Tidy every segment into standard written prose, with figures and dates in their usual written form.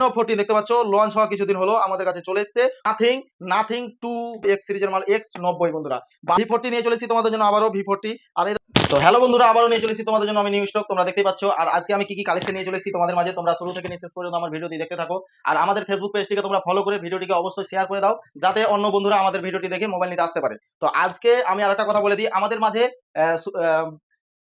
14 দেখতে পাচ্ছ লঞ্চ হওয়া কিছুদিন হলো আমাদের কাছে চলে এসেছে নাথিং নাথিং টু এক্স সিরিজের মাল X90 বন্ধুরা। V40 নিয়ে চলেছি তোমাদের জন্য আবারও V40। আর তো হ্যালো বন্ধুরা, আবারও নিয়ে চলেছি তোমাদের জন্য আমি নিউ স্টক, তোমরা দেখতে পাচ্ছ। আর আজকে আমি কি কি কালেকশন নিয়ে চলেছি তোমাদের মাঝে, তোমরা শুরু থেকে নিয়ে শেষ পর্যন্ত আমার ভিডিওটি দেখতে থাকো। আর আমাদের ফেসবুক পেজটিকে তোমরা ফলো করে ভিডিওটিকে অবশ্যই শেয়ার করে দাও, যাতে অন্য বন্ধুরা আমাদের ভিডিওটি দেখে মোবাইল নিতে আসতে পারে। তো আজকে আমি আরেকটা কথা বলে দিই, আমাদের মাঝে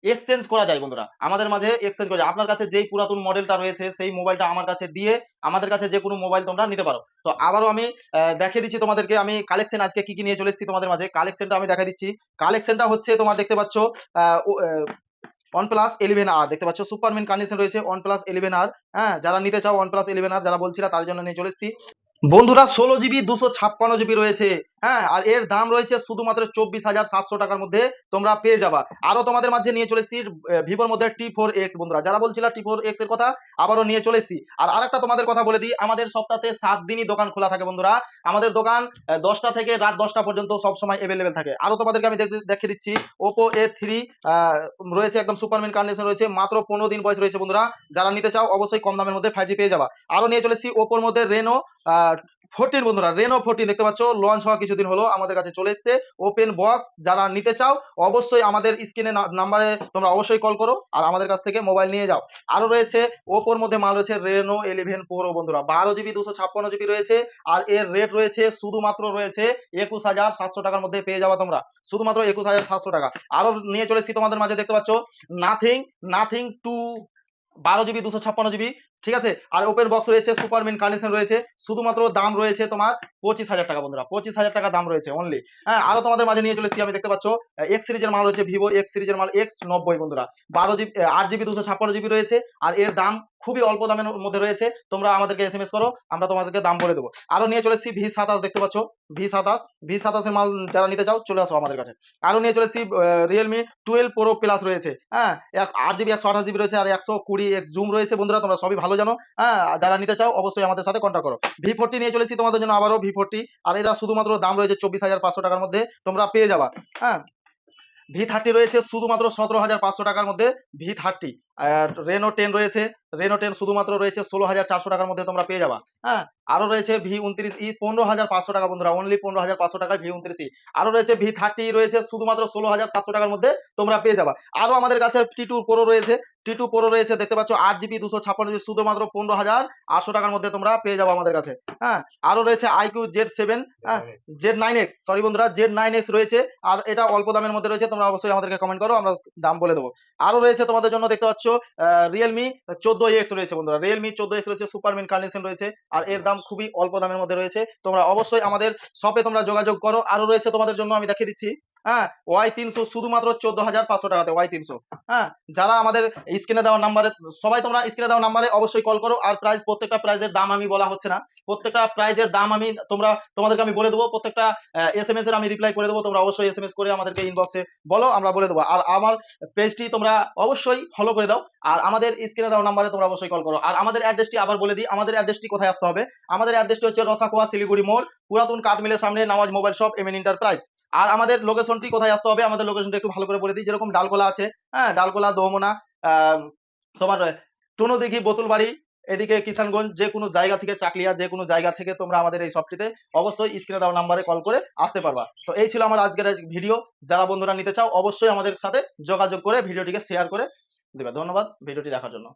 এক্সচেঞ্জ করা যায় বন্ধুরা, আমাদের মাঝে এক্সচেঞ্জ করা যায়। আপনার কাছে যেই পুরাতন মডেলটা রয়েছে সেই মোবাইলটা আমার কাছে দিয়ে আমাদের কাছে যে কোনো মোবাইল তোমরা নিতে পারো। তো আবারও আমি দেখিয়ে দিচ্ছি তোমাদেরকে আমি কালেকশন আজকে কি কি নিয়ে চলে এসেছি তোমাদের মাঝে। কালেকশনটা আমি দেখা দিচ্ছি। কালেকশনটা হচ্ছে তোমার দেখতে পাচ্ছ OnePlus 11R দেখতে পাচ্ছ, সুপারমিন কন্ডিশন রয়েছে OnePlus 11R। হ্যাঁ, যারা নিতে চাও OnePlus 11R যারা বলছিলা তাদের জন্য নিয়ে চলে এসেছি বন্ধুরা। 16 GB 256 GB রয়েছে। হ্যাঁ, আর এর দাম রয়েছে শুধুমাত্র 24,700 টাকার মধ্যে তোমরা পেয়ে যাবা। আরো তোমাদের মাঝে নিয়ে চলে এসেছি ভিভোর মধ্যে T4X বন্ধুরা, যারা বলছিলা T4X এর কথা আবারও নিয়ে চলে এসেছি। আর আরেকটা তোমাদের কথা বলে দিই, আমাদের সপ্তাহে 7 দিনই দোকান খোলা থাকে বন্ধুরা। আমাদের দোকান 10টা থেকে রাত 10টা পর্যন্ত সব সময় অ্যাভেলেবেল থাকে। আরো তোমাদেরকে আমি দেখিয়ে দিচ্ছি Oppo A3 রয়েছে, একদম সুপারমিন কন্ডিশন রয়েছে, মাত্র 15 দিন বয়স রয়েছে বন্ধুরা। যারা নিতে চাও অবশ্যই কম দামের মধ্যে 5G পেয়ে যাবা। আরো নিয়ে চলেছি ওপোর মধ্যে রেনো 14 বন্ধুরা, রেনো 14 দেখতে পাচ্ছ লঞ্চ হওয়া কিছুদিন হলো আমাদের কাছে চলে এসেছে ওপেন বক্স। যারা নিতে চাও অবশ্যই আমাদের স্ক্রিনে নাম্বারে তোমরা অবশ্যই কল করো আর আমাদের কাছ থেকে মোবাইল নিয়ে যাও। আরো রয়েছে ওপোর মধ্যে মাল রয়েছে রেনো 11 প্রো বন্ধুরা, 12 GB 256 GB রয়েছে। আর এর রেট রয়েছে শুধুমাত্র রয়েছে 21,700 টাকার মধ্যে পেয়ে যাওয়া তোমরা, শুধুমাত্র 21,700 টাকা। আরো নিয়ে চলে এসেছি তোমাদের মাঝে দেখতে পাচ্ছ nothing nothing to 12 GB 256 GB, ঠিক আছে। আর ওপেন বক্স রয়েছে, সুপারমিন কন্ডিশন রয়েছে, শুধুমাত্র দাম রয়েছে তোমার 25,000 টাকা বন্ধুরা, 25,000 টাকা দাম রয়েছে অনলি। হ্যাঁ, আরো তোমাদের মাঝে নিয়ে চলেছি আমি দেখতে পাচ্ছ এক্স সিরিজের মাল রয়েছে, ভিভো এক্স সিরিজের মাল X90 বন্ধুরা, 8 GB 256 GB রয়েছে। আর এর দাম খুবই অল্প দামের মধ্যে রয়েছে, তোমরা আমাদেরকে SMS করো, আমরা তোমাদেরকে দাম বলে দেবো। আরো নিয়ে চলেছি V27 দেখতে পাচ্ছ, V27 এর মাল যারা নিতে চাও চলে আসো আমাদের কাছে। আরো নিয়ে চলেছি রিয়েলমি 12 প্রো প্লাস রয়েছে। হ্যাঁ, 8 GB 128 GB রয়েছে, আর 120x জুম রয়েছে বন্ধুরা, তোমরা সবই ভালো জানো। হ্যাঁ, যারা নিতে চাও অবশ্যই আমাদের সাথে কন্ট্যাক্ট করো। V40 নিয়ে চলেছি তোমাদের জন্য আবারও V40। আর এটা শুধুমাত্র দাম রয়েছে 24,500 টাকার মধ্যে তোমরা পেয়ে যাবা। হ্যাঁ, V30 রয়েছে শুধুমাত্র 17,500 টাকার মধ্যে V30। আর রেনো 10 রয়েছে, রেনো 10 শুধুমাত্র রয়েছে 16,400 টাকার মধ্যে তোমরা পেয়ে যাবা। হ্যাঁ, আরো রয়েছে V29E 15,500 টাকা বন্ধুরা, অনলি 15,500 টাকায় V29E। আরো রয়েছে V30 রয়েছে শুধুমাত্র 16,700 টাকার মধ্যে তোমরা পেয়ে যাবা। আরো আমাদের কাছে T2 প্রো রয়েছে, T2 প্রো রয়েছে দেখতে পাচ্ছ 8 GB 256 GB শুধুমাত্র 15,800 টাকার মধ্যে তোমরা পেয়ে যাবো আমাদের কাছে। হ্যাঁ, আরো রয়েছে IQ Z7, হ্যাঁ Z9X, সরি বন্ধুরা Z9X রয়েছে। আর এটা অল্প দামের মধ্যে রয়েছে, তোমরা অবশ্যই আমাদেরকে কমেন্ট করো, আমরা দাম বলে দেবো। আরো রয়েছে তোমাদের জন্য দেখতে পাচ্ছ রিয়েলমি 14X রয়েছে বন্ধুরা, রিয়েলমি 14X রয়েছে, সুপারমিন কন্ডিশন রয়েছে। আর এর দাম খুবই অল্প দামের মধ্যে রয়েছে, তোমরা অবশ্যই আমাদের শপে তোমরা যোগাযোগ করো। আরো রয়েছে তোমাদের জন্য আমি দেখিয়ে দিচ্ছি, হ্যাঁ Y300 শুধুমাত্র 14,500 টাকাতে Y300। হ্যাঁ, যারা আমাদের স্ক্রিনে দেওয়া নাম্বারে, সবাই তোমরা স্ক্রিনে দেওয়া নাম্বারে অবশ্যই কল করো। আর প্রাইস, প্রত্যেকটা প্রাইজের দাম আমি বলা হচ্ছে না, প্রত্যেকটা প্রাইজের দাম আমি তোমাদেরকে আমি বলে দেবো, প্রত্যেকটা SMS এর আমি রিপ্লাই করে দেবো, তোমরা অবশ্যই SMS করে আমাদেরকে ইনবক্সে বলো, আমরা বলে দেবো। আর আমার পেজটি তোমরা অবশ্যই ফলো করে দাও, আর আমাদের স্ক্রিনে দেওয়া নাম্বারে তোমরা অবশ্যই কল করো। আর আমাদের অ্যাড্রেসটি আবার বলে দিই, আমাদের অ্যাড্রেসটি কোথায় আসতে হবে। আমাদের অ্যাড্রেসটি হচ্ছে রসাকুয়া শিলিগুড়ি মোড়, পুরাতন কাঠমিলের সামনে, Nawaz mobile shop, MN enterprise. আর আমাদের লোকেশনটি কোথায় আসতে হবে, আমাদের লোকেশনটা একটু ভালো করে বলে দিই। যেরকম ডালকোলা আছে, হ্যাঁ ডালকোলা, দোমনা, তোমার টুনোদিঘি, বোতলবাড়ি, এদিকে কিষানগঞ্জ, যে কোনো জায়গা থেকে, চাকলিয়া, যে কোনো জায়গা থেকে তোমরা আমাদের এই শপটিতে অবশ্যই স্ক্রিনে দেওয়া নাম্বারে কল করে আসতে পারবা। তো এই ছিল আমার আজকের ভিডিও। যারা বন্ধুরা নিতে চাও অবশ্যই আমাদের সাথে যোগাযোগ করে ভিডিওটিকে শেয়ার করে দেবে। ধন্যবাদ ভিডিওটি দেখার জন্য।